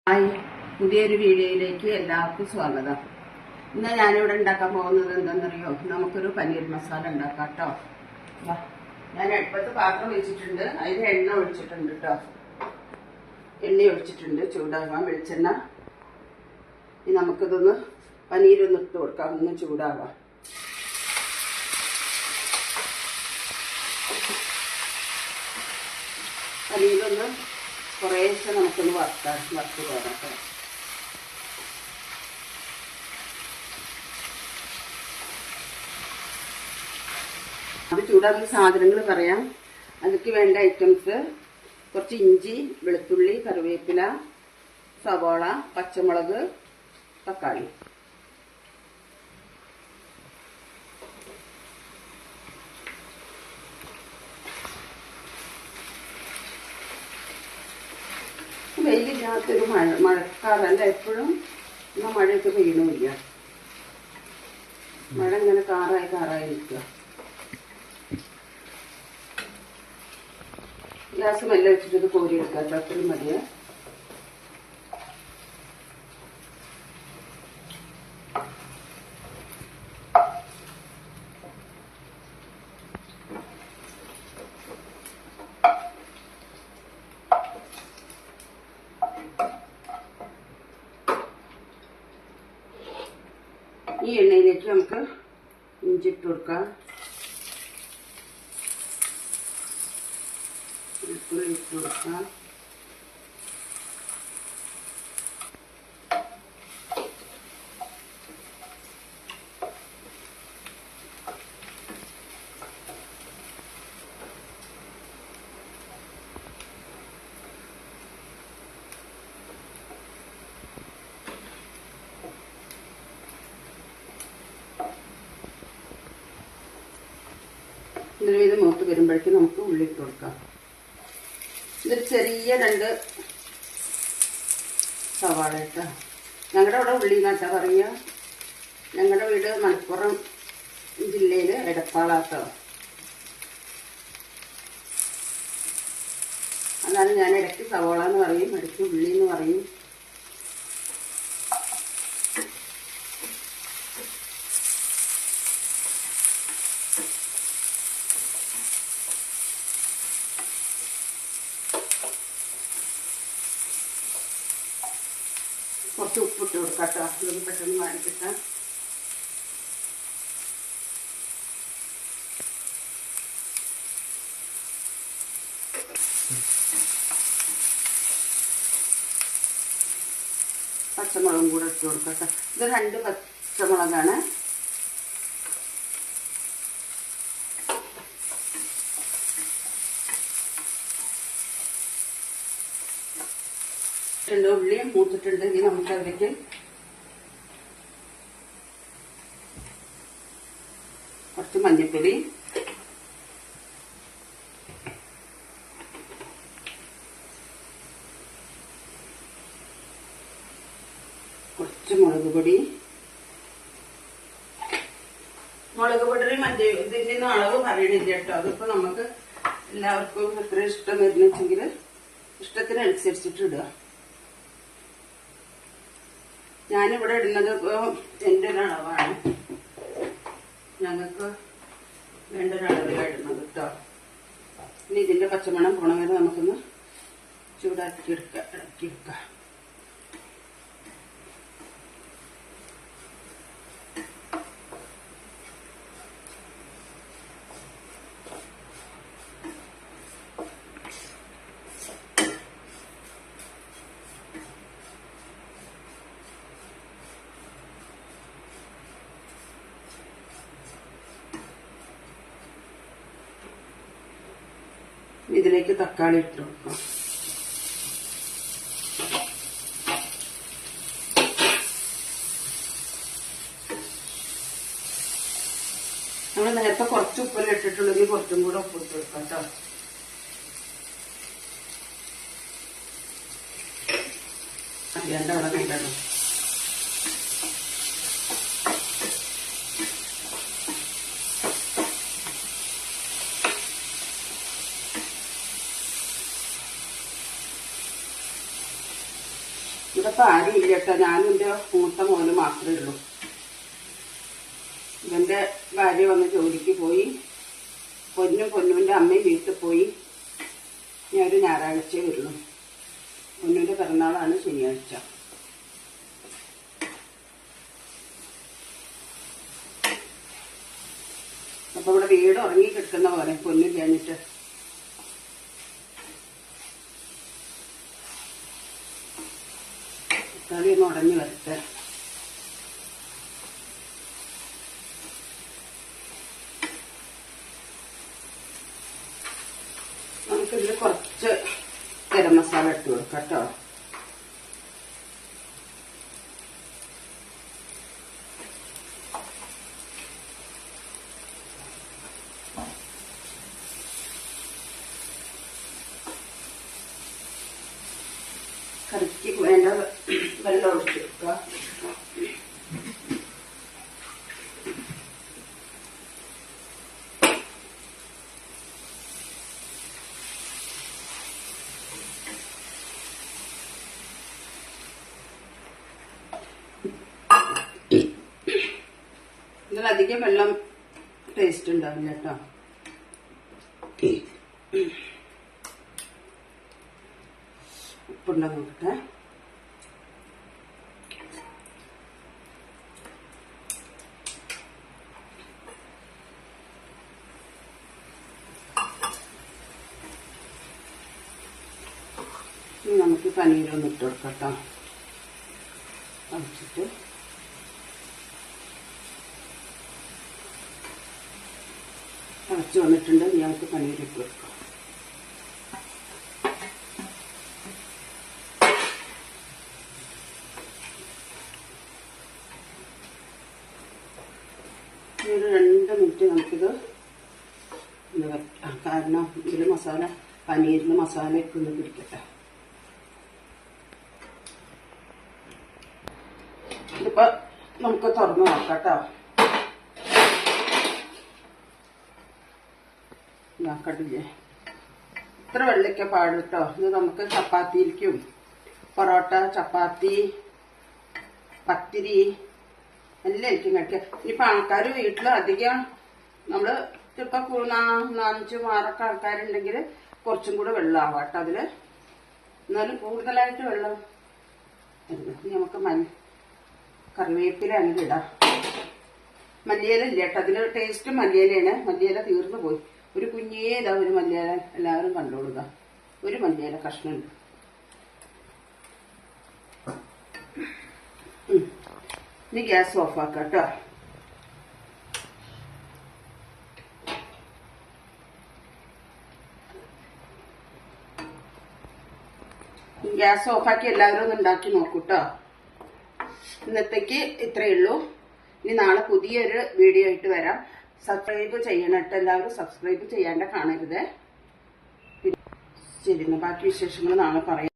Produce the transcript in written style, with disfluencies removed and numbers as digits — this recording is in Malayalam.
ഹായ്, പുതിയൊരു വീഡിയോയിലേക്ക് എല്ലാവർക്കും സ്വാഗതം. ഇന്ന് ഞാനിവിടെ ഉണ്ടാക്കാൻ പോകുന്നത് എന്താണെന്നറിയോ? നമുക്കൊരു പനീർ മസാല ഉണ്ടാക്കാം കേട്ടോ. ഞാൻ അടുപ്പത്ത് പാത്രം വെച്ചിട്ടുണ്ട്, അതിൽ എണ്ണ ഒഴിച്ചിട്ടുണ്ട് കേട്ടോ. എണ്ണ ഒഴിച്ചിട്ടുണ്ട്, ചൂടാകാൻ വെളിച്ചെണ്ണ. ഇനി നമുക്കിതൊന്ന് പനീരൊന്ന് ഇട്ട് കൊടുക്കാം, ഒന്ന് ചൂടാകാം. പനീരൊന്ന് കുറേശ്ശെ നമുക്കൊന്ന് വറുത്ത് പോരാട്ടോ. അത് ചൂടാക്കുന്ന സാധനങ്ങൾ പറയാം. അതിലേക്ക് വേണ്ട ഐറ്റംസ്: കുറച്ച് ഇഞ്ചി, വെളുത്തുള്ളി, കറിവേപ്പില, സവോള, പച്ചമുളക്, തക്കാളി. വെയിലില്ലാത്തൊരു മഴക്കാലല്ല, എപ്പോഴും എന്നാൽ മഴയൊക്കെ പെയ്യണമില്ല. മഴ ഇങ്ങനെ കാറായി നിൽക്കുക. ഗ്യാസ് മെല്ലെ വെച്ചിട്ട് ഇത് കോരിയെടുക്കാം. അത്രയും മതിയെ. ഈ എണ്ണയിലേക്ക് നമുക്ക് ഇഞ്ചി ഇട്ട് കൊടുക്കാം, വെളുത്തുള്ളി ഇട്ട് കൊടുക്കാം, ഇതിൽ ഇത് മൂത്ത് വരുമ്പോഴേക്കും നമുക്ക് ഉള്ളി ഇട്ട് കൊടുക്കാം. ഇതൊരു ചെറിയ 2 സവാള ഇട്ടാ. ഞങ്ങളുടെ അവിടെ ഉള്ളി നട്ടാ പറയുക. ഞങ്ങളുടെ വീട് മലപ്പുറം ജില്ലയിൽ എടപ്പാളാട്ടോ. അതാണ് ഞാൻ ഇടയ്ക്ക് സവാള എന്ന് പറയും, ഇടയ്ക്ക് ഉള്ളി എന്ന് പറയും. കുറച്ച് ഉപ്പിട്ട് കൊടുക്കാം കേട്ടോ, ഇതൊന്ന് പെട്ടെന്ന് മാറിക്കിട്ടാം. പച്ചമുളകും കൂടെ ഇട്ട് കൊടുക്കാം കേട്ടോ. ഇത് 2 പച്ചമുളകാണ്. ഉള്ളി മൂത്തിട്ടുണ്ട്. ഇനി നമുക്ക് അതിലേക്ക് കുറച്ച് മഞ്ഞൾപ്പൊടി, കുറച്ച് മുളക് പൊടി. ഇതിന്റെ ഒന്നും അളവ് പറയണില്ല കേട്ടോ. അതിപ്പോ നമുക്ക് എല്ലാവർക്കും എത്ര ഇഷ്ടം വരുന്നെങ്കിൽ ഇഷ്ടത്തിനനുസരിച്ചിട്ട് ഇടുക. ഞാനിവിടെ ഇടുന്നത് ഇപ്പോൾ എൻ്റെ ഒരളവാണ്. ഞങ്ങൾക്ക് വേണ്ട ഒരളവിലാണ് ഇടുന്നത് കേട്ടോ. ഇനി ഇതിന്റെ പച്ചമണം പോണ വരെ നമുക്കൊന്ന് ഇളക്കിയെടുക്കാം. ഇതിലേക്ക് തക്കാളി ഇട്ട് കൊടുക്കാം. നമ്മൾ നേരത്തെ കുറച്ച് ഉപ്പെല്ലാം ഇട്ടിട്ടുണ്ടെങ്കിൽ കുറച്ചും കൂടെ ഉപ്പ് ഇട്ട് കൊടുക്കാം കേട്ടോ. അറിയാണ്ട് അവിടെ കണ്ടോ. ഇവിടെപ്പോൾ ആരും ഇല്ല കേട്ടോ. ഞാനും എൻ്റെ മൂത്ത മോനും മാത്രമേ ഉള്ളൂ. ഇവൻ്റെ ഭാര്യ വന്ന് ജോലിക്ക് പോയി. പൊന്നുവിൻ്റെ അമ്മയും വീട്ടിൽ പോയി. ഞാനൊരു ഞായറാഴ്ചയെ വരുള്ളൂ. പൊന്നുവിൻ്റെ പിറന്നാളാണ് ശനിയാഴ്ച. അപ്പൊ ഇവിടെ വീട് ഉറങ്ങി കിടക്കുന്ന പോലെ പൊന്നു കഴിഞ്ഞിട്ട്. തക്കാളി ഒന്ന് ഉടഞ്ഞു വരട്ടെ. നമുക്കിതിൽ കുറച്ച് ഗരം മസാല ഇട്ട് കൊടുക്കാം കേട്ടോ. കറിക്ക് വേണ്ട വെള്ളം ഒഴിച്ച് വെക്കുക. ഇതിലധികം വെള്ളം ടേസ്റ്റ് ഉണ്ടാവില്ല കേട്ടോ. ഉപ്പുണ്ടോ നോക്കട്ടെ. ഇനി നമുക്ക് പനീരൊന്ന് ഇട്ട് കൊടുക്കാം. അടച്ചിട്ട് അടച്ചു വന്നിട്ടുണ്ട്. ഞങ്ങൾക്ക് പനീർ ഇട്ട് കൊടുക്കാം. ഒരു 2 മിനിറ്റ് നമുക്കിത് കാരണം ഇതിൽ പനീരിന് മസാലയൊക്കെ ഒന്ന് പിടിക്കട്ടെ. ഇതിപ്പോ നമുക്ക് തുറന്നു നോക്കാം കേട്ടോ. കണ്ടില്ലേ, ഇത്ര വെള്ളയ്ക്ക പാട് കേട്ടോ. ഇത് നമുക്ക് ചപ്പാത്തിയിലേക്കും പൊറോട്ട, ചപ്പാത്തി, പത്തിരി എല്ലാം എനിക്കും കഴിക്കാം. ഇനിയിപ്പോൾ ആൾക്കാർ വീട്ടിൽ അധികം നമ്മള് ചിലപ്പോൾ 4-5 ആൾക്കാരുണ്ടെങ്കിൽ കുറച്ചും കൂടെ വെള്ളം ആവാം കേട്ടോ അതിൽ. എന്നാലും കൂടുതലായിട്ട് വെള്ളം നമുക്ക് കറിവേപ്പില അങ്ങനെ ഇടാം. മല്ലിയില ഇല്ല കേട്ടോ അതിൽ. ടേസ്റ്റ് മല്ലിയിലയാണ്. മല്ലിയില തീർന്നു പോയി. ഒരു കുഞ്ഞേതാ ഒരു മല്ലിയില. എല്ലാവരും കണ്ടോളുക. ഒരു മല്ലിയില കഷ്ണമുണ്ട്. ഇനി ഗ്യാസ് ഓഫാക്കാം കേട്ടോ. ഗ്യാസ് ഓഫാക്കി എല്ലാവരും ഒന്ന് ഉണ്ടാക്കി നോക്കൂട്ടോ. ഇന്നത്തേക്ക് ഇത്രയേ ഉള്ളൂ. ഇനി നാളെ പുതിയൊരു വീഡിയോ ആയിട്ട് വരാം. സബ്സ്ക്രൈബ് ചെയ്യണം കേട്ടോ. എല്ലാവരും സബ്സ്ക്രൈബ് ചെയ്യാണ്ട് കാണരുത്. ശരി, ബാക്കി വിശേഷങ്ങൾ നാളെ പറയാം.